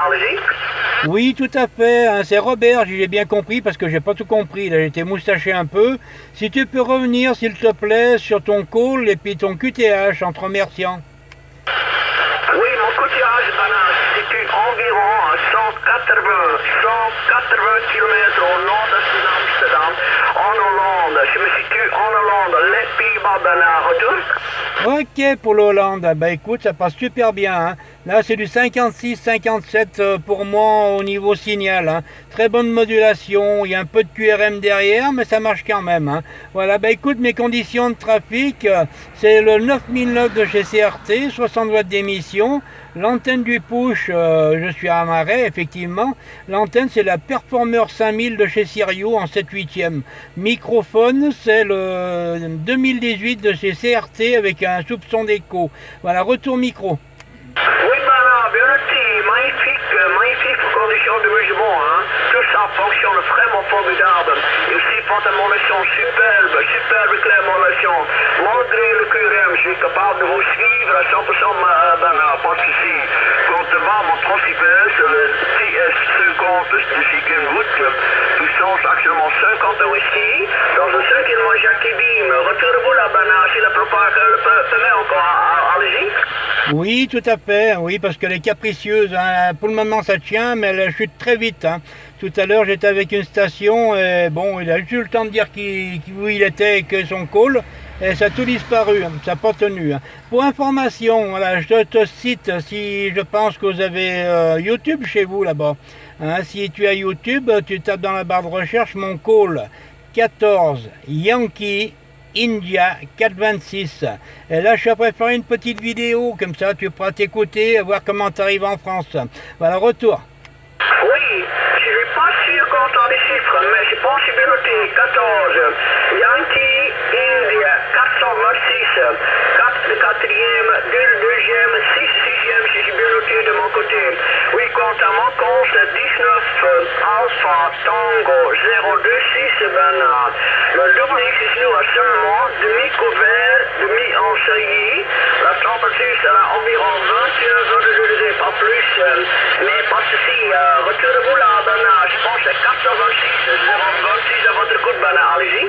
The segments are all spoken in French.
Allez-y. Oui, tout à fait, hein, c'est Robert, j'ai bien compris parce que j'ai pas tout compris, là j'étais moustaché un peu. Si tu peux revenir s'il te plaît sur ton call et puis ton QTH en te remerciant. Oui, mon coutillage se situe environ à 180 km au nord-est d'Amsterdam, en Hollande. Je me situe en Hollande, les Pays-Bas, retour. Ok pour l'Hollande, bah écoute, ça passe super bien, hein. Là c'est du 56-57 pour moi au niveau signal, hein. Très bonne modulation, il y a un peu de QRM derrière, mais ça marche quand même, hein. Voilà, bah écoute, mes conditions de trafic, c'est le 9009 de chez CRT, 60 watts d'émission. L'antenne du push, je suis à Marais, effectivement. L'antenne, c'est la Performer 5000 de chez Sirio en 7/8e. Microphone, c'est le 2018 de chez CRT avec un soupçon d'écho. Voilà, retour micro. Oui, bien noté, magnifique condition de jugement, hein. Tout ça fonctionne vraiment formidable. Et aussi, formation superbe éclairement. Malgré le QRM, je suis capable de vous suivre à 100%, pas de souci. Comptement, mon principal, c'est le TS50 de Chikenwood, puissance actuellement 50 ici, dans un 5e Jackie Beam. Retournez-vous là, si la propagande permet encore, allez-y. Oui, tout à fait, oui, parce qu'elle est capricieuse, hein. Pour le moment ça tient, mais elle chute très vite, hein. Tout à l'heure j'étais avec une station, et bon, il a juste eu le temps de dire où il était et que son call, et ça a tout disparu, hein. Ça n'a pas tenu, hein. Pour information, voilà, je te cite, si je pense que vous avez YouTube chez vous là-bas, hein. Si tu as YouTube, tu tapes dans la barre de recherche mon call 14 Yankee India 426. Et là, je suis après faire une petite vidéo, comme ça tu pourras t'écouter et voir comment tu arrives en France. Voilà, retour. Oui, je ne suis pas sûr qu'on entend les chiffres, mais je pense que j'ai bien noté 14. Yankee India 426. 4 le 4e, 2 le 2e, 6 le 6e, si j'ai bien noté de mon côté. Oui, quant à mon compte, 19 Alpha Tango 026 Bernard. Le double X nous a seulement demi-couvert, demi-ensoleillé. La température sera environ 21 degrés, pas plus. Mais pas de souci, retournez-vous là, Bernard. Je pense que c'est 426, 026 à votre coup de Bernard. Allez-y.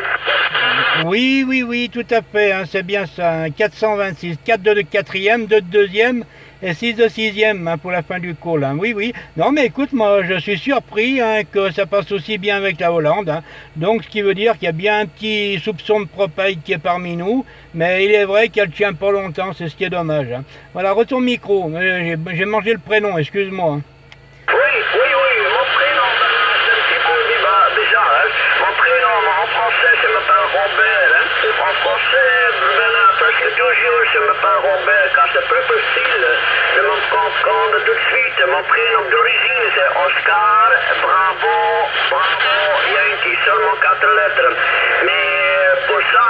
Oui, tout à fait, hein, c'est bien ça, hein, 426, 4 de 4e, 2 de 2e et 6 de 6e, hein, pour la fin du call, hein. Oui. Non mais écoute, moi je suis surpris, hein, que ça passe aussi bien avec la Hollande, hein. Donc ce qui veut dire qu'il y a bien un petit soupçon de propane qui est parmi nous, mais il est vrai qu'elle tient pas longtemps, c'est ce qui est dommage, hein. Voilà, retour micro, j'ai mangé le prénom, excuse-moi, hein. Oui, mon prénom, c'est un petit peu bizarre, hein. Mon prénom, en français, je m'appelle Robert, hein. En français, presque toujours, je m'appelle Robert, car c'est plus facile de me comprendre tout de suite. Mon prénom d'origine, c'est Oscar, Bravo, Yankee, seulement 4 lettres. Mais pour ça,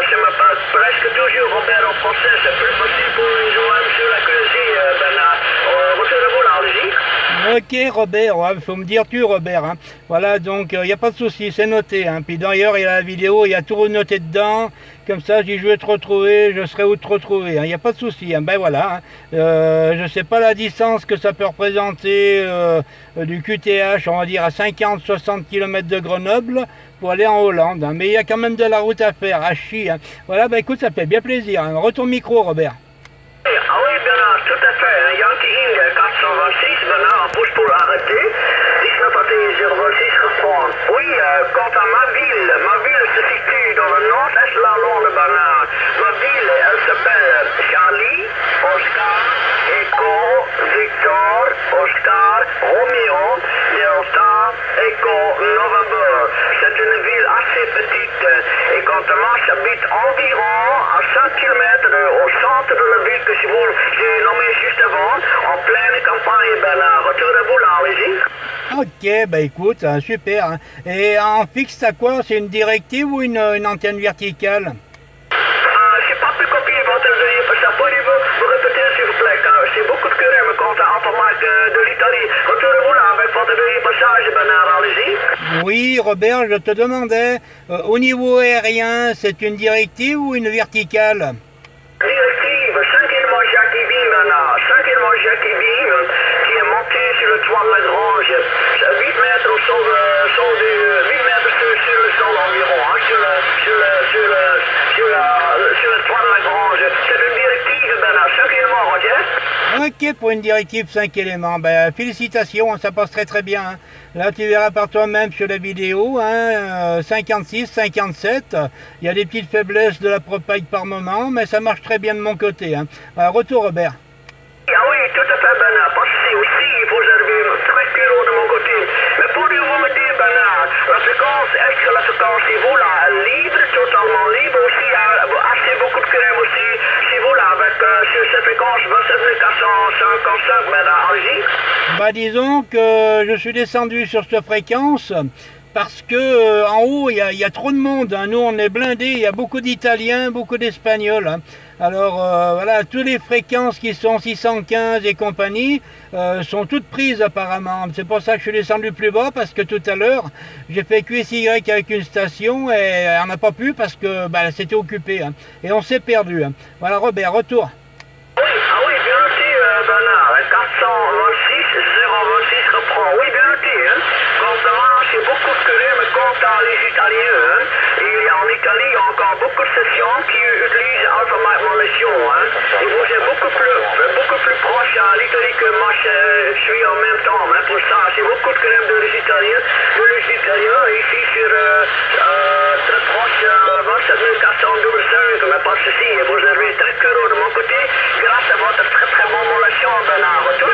je m'appelle presque toujours Robert en français, c'est plus facile pour une joie sur la cuisine, Bernard. Retournez-vous là, allez-y. Ok Robert, il faut me dire tu Robert, hein. Voilà, donc il n'y a pas de souci, c'est noté, hein. Puis d'ailleurs il y a la vidéo, il y a tout noté dedans, comme ça si je veux te retrouver, je saurai où te retrouver, hein. Il n'y a pas de souci, hein. Ben voilà, hein. Je ne sais pas la distance que ça peut représenter du QTH, on va dire à 50-60 km de Grenoble pour aller en Hollande, hein. Mais il y a quand même de la route à faire, à chier, hein. Voilà, ben écoute, ça fait bien plaisir, hein. Retourne micro Robert. Ah oui, Bernard, tout à fait. Yankee India 426, Bernard, on pousse pour arrêter. 19 026 reprend. Oui, quant à ma ville se situe dans le nord-est de la Hollande, Bernard. Ma ville, elle s'appelle Charlie, Oscar, Echo, Victor, Oscar, Romeo, Delta, Echo, November. C'est une ville assez petite. Et quant à moi, j'habite environ à 5 km au centre de la ville que j'ai nommé juste avant, en pleine campagne, Bernard. Retournez-vous là, allez-y. Ok, bah écoute, super, hein. Et en fixe, t'as quoi? C'est une directive ou une antenne verticale? J'ai pas pu copier votre veuillez pour ça. Pourriez-vous répéter s'il vous plaît, car c'est beaucoup de QRM contre informatique de l'Italie. Retournez-vous là avec votre veuillez passage, Bernard, allez-y. Oui, Robert, je te demandais, au niveau aérien, c'est une directive ou une verticale? Directive, 5e Jackie Beam, Bernard. 5e Jackie Beam, qui est mon sur le toit de la grange. 8 mètres au-dessous du 8 mètres sur le sol environ, hein, sur le toit de la grange. C'est une directive, Bernard, 5 éléments, Roger. Ok, pour une directive 5 éléments, ben, félicitations, ça passe très très bien. Hein. Là, tu verras par toi-même sur la vidéo, hein, 56, 57, il y a des petites faiblesses de la propague par moment, mais ça marche très bien de mon côté. Hein. Alors, retour Robert. Ah oui, tout à fait, Bernard, parce que aussi, il faut servir très curieux de mon côté. Mais pourriez-vous me dire, Bernard, la fréquence, est-ce que la fréquence chez vous, là, libre, totalement libre, aussi, assez beaucoup de crème aussi, chez vous, là, avec sur cette fréquence 27 455 mètres à Alger? Bah, disons que je suis descendu sur cette fréquence parce que en haut, il y a trop de monde. Hein. Nous, on est blindés, il y a beaucoup d'Italiens, beaucoup d'Espagnols. Hein. Alors, voilà, toutes les fréquences qui sont 615 et compagnie sont toutes prises apparemment. C'est pour ça que je suis descendu plus bas, parce que tout à l'heure, j'ai fait QSY avec une station et on n'a pas pu parce que bah, c'était occupé. Hein. Et on s'est perdu. Hein. Voilà, Robert, retour. Oui, ah oui, bien noté, Bernard. 426, 026 reprend. Oui, bien noté. Hein. Quand ça marche, c'est beaucoup de curés, mais quant à les Italiens, hein, et en Italie, il y a encore beaucoup de sessions qui utilisent Alpha Mike Molation. Hein. Et vous êtes beaucoup plus proche à l'Italie que moi je suis en même temps. Hein. Pour ça, c'est beaucoup de crème de les Italiens. Ici sur très proche 27 425, mais pas de souci. Vous avez très curieux de mon côté, grâce à votre très très bonne molation, Bernard. Retour.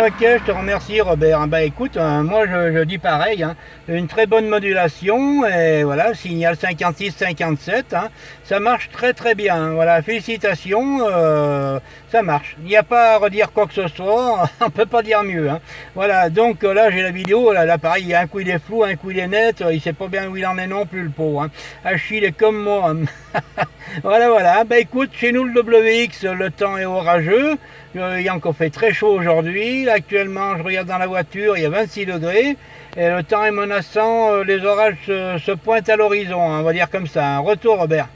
Ok, je te remercie Robert. Bah écoute, moi je dis pareil, hein. Une très bonne modulation, et voilà, signal 56-57, hein. Ça marche très très bien, hein. Voilà, félicitations, ça marche. Il n'y a pas à redire quoi que ce soit, on peut pas dire mieux, hein. Voilà, donc là j'ai la vidéo, l'appareil, il y a un coup il est flou, un coup il est net, il sait pas bien où il en est non plus le pauvre, hein. Achille est comme moi, hein. Voilà, bah écoute, chez nous le WX, le temps est orageux. Il a encore fait très chaud aujourd'hui. Là, actuellement, je regarde dans la voiture, il y a 26 degrés. Et le temps est menaçant, les orages se pointent à l'horizon, hein, on va dire comme ça. Un retour, Robert.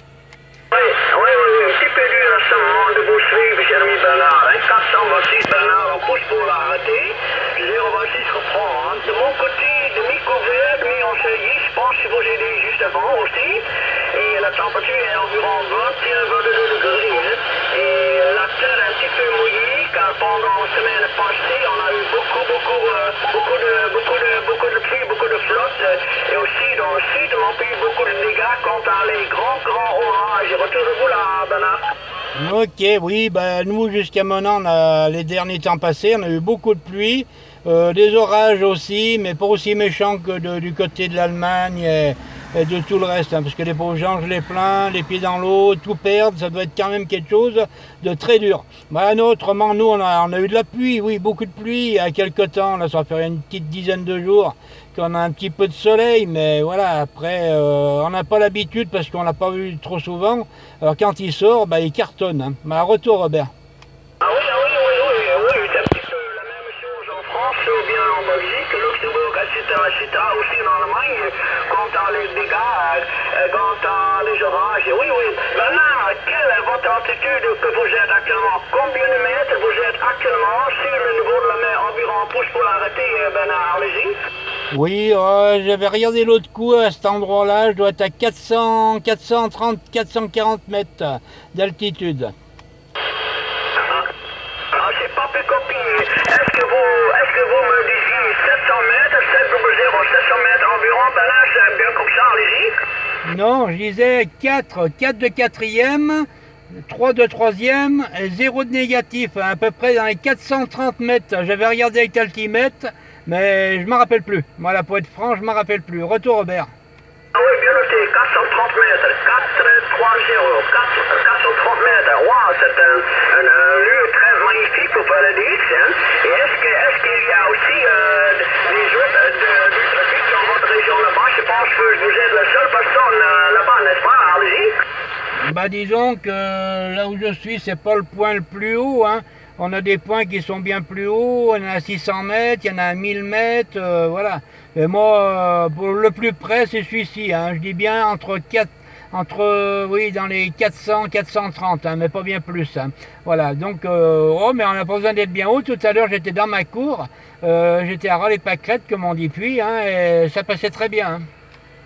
Oui, un petit peu dur récemment de vous suivre, cher ami Bernard. 426 Bernard, on pousse pour l'arrêter. 026 reprend. Hein. De mon côté, demi-couvert, demi-ensoleillé, je pense que vous aidez juste avant aussi. Et la température est environ 21-22 degrés. Hein. Et la terre est un petit peu mouillée, car pendant la semaine passée, on a eu beaucoup de pluie, beaucoup de flotte. Et aussi dans le sud, on a eu beaucoup de dégâts quant à les grands orages. Retournez-vous là, Bernard. Ok, oui, bah, nous jusqu'à maintenant, les derniers temps passés, on a eu beaucoup de pluie, des orages aussi, mais pas aussi méchants que du côté de l'Allemagne et de tout le reste, hein, parce que les pauvres gens, je les plains, les pieds dans l'eau, tout perdre, ça doit être quand même quelque chose de très dur. Bah, autrement, nous, on a eu de la pluie, oui, beaucoup de pluie, il y a quelques temps, là, ça va faire une petite dizaine de jours qu'on a un petit peu de soleil, mais voilà, après, on n'a pas l'habitude parce qu'on l'a pas vu trop souvent. Alors quand il sort, bah, il cartonne. Hein. Bah, retour, Robert. Ah oui, c'est un petit peu la même chose en France, ou bien en Belgique, Luxembourg, etc., aussi en Allemagne, quant à les dégâts, quant à les orages. Oui. Maintenant, quelle est votre altitude que vous êtes actuellement? Combien de mètres vous êtes actuellement sur le niveau de la mer? Environ pouce pour l'arrêter, Bernard, allez-y. Oui, j'avais regardé l'autre coup à cet endroit-là, je dois être à 430, 440 mètres d'altitude. C'est pas plus compliqué. Est-ce que vous me disiez 700 mètres, 700 mètres environ, ben là, c'est bien comme ça, allez-y? Non, je disais 4 de quatrième, 3 de troisième, et 0 de négatif, à peu près dans les 430 mètres. J'avais regardé avec l'altimètre, mais je ne m'en rappelle plus. Voilà, pour être franc, je ne m'en rappelle plus. Retour, Robert. Ah oui, bien noté, 430 mètres, 430 mètres. Wow, c'est un lieu très magnifique pour faire le DX. Hein. Et est-ce qu'il y a aussi des autres du trafic dans votre région là-bas? Je pense que vous êtes la seule personne là-bas, n'est-ce pas? Allez-y. Bah, disons que là où je suis, c'est pas le point le plus haut, hein. On a des points qui sont bien plus hauts, il y en a à 600 mètres, il y en a à 1000 mètres, voilà. Et moi, pour le plus près, c'est celui-ci, hein. Je dis bien entre oui, dans les 400, 430, hein, mais pas bien plus. Hein. Voilà, donc, oh, mais on n'a pas besoin d'être bien haut. Tout à l'heure, j'étais dans ma cour, j'étais à ras les pâquerettes, comme on dit puis, hein, et ça passait très bien. Hein.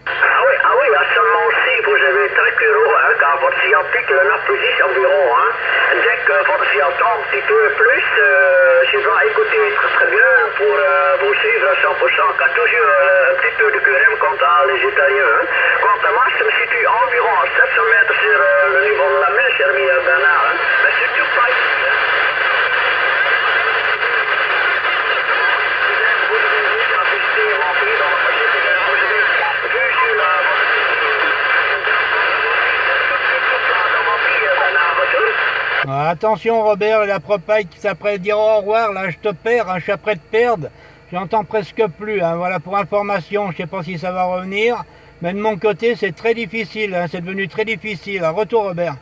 Ah oui, à ce moment-ci, vous avez très cureux, hein, quand votre scientifique le 9 environ, hein. Dès que votre scientifique un petit peu plus, je dois écouter très bien pour vous suivre à 100%, car toujours un petit peu de QRM quant à les Italiens. Hein. Quant à moi, je me situe environ à 700 mètres sur le niveau de la mer, cher Bernard, hein. Mais surtout pas ici, hein. Vous devez juste assister à mon pays dans le Pacifique, hein. Vous avez vu sur la... Attention Robert, la propane qui s'apprête à dire au revoir, là je te perds, hein, je suis après de perdre, j'entends presque plus, hein, voilà pour information, je ne sais pas si ça va revenir, mais de mon côté c'est très difficile, hein, c'est devenu très difficile, retour Robert.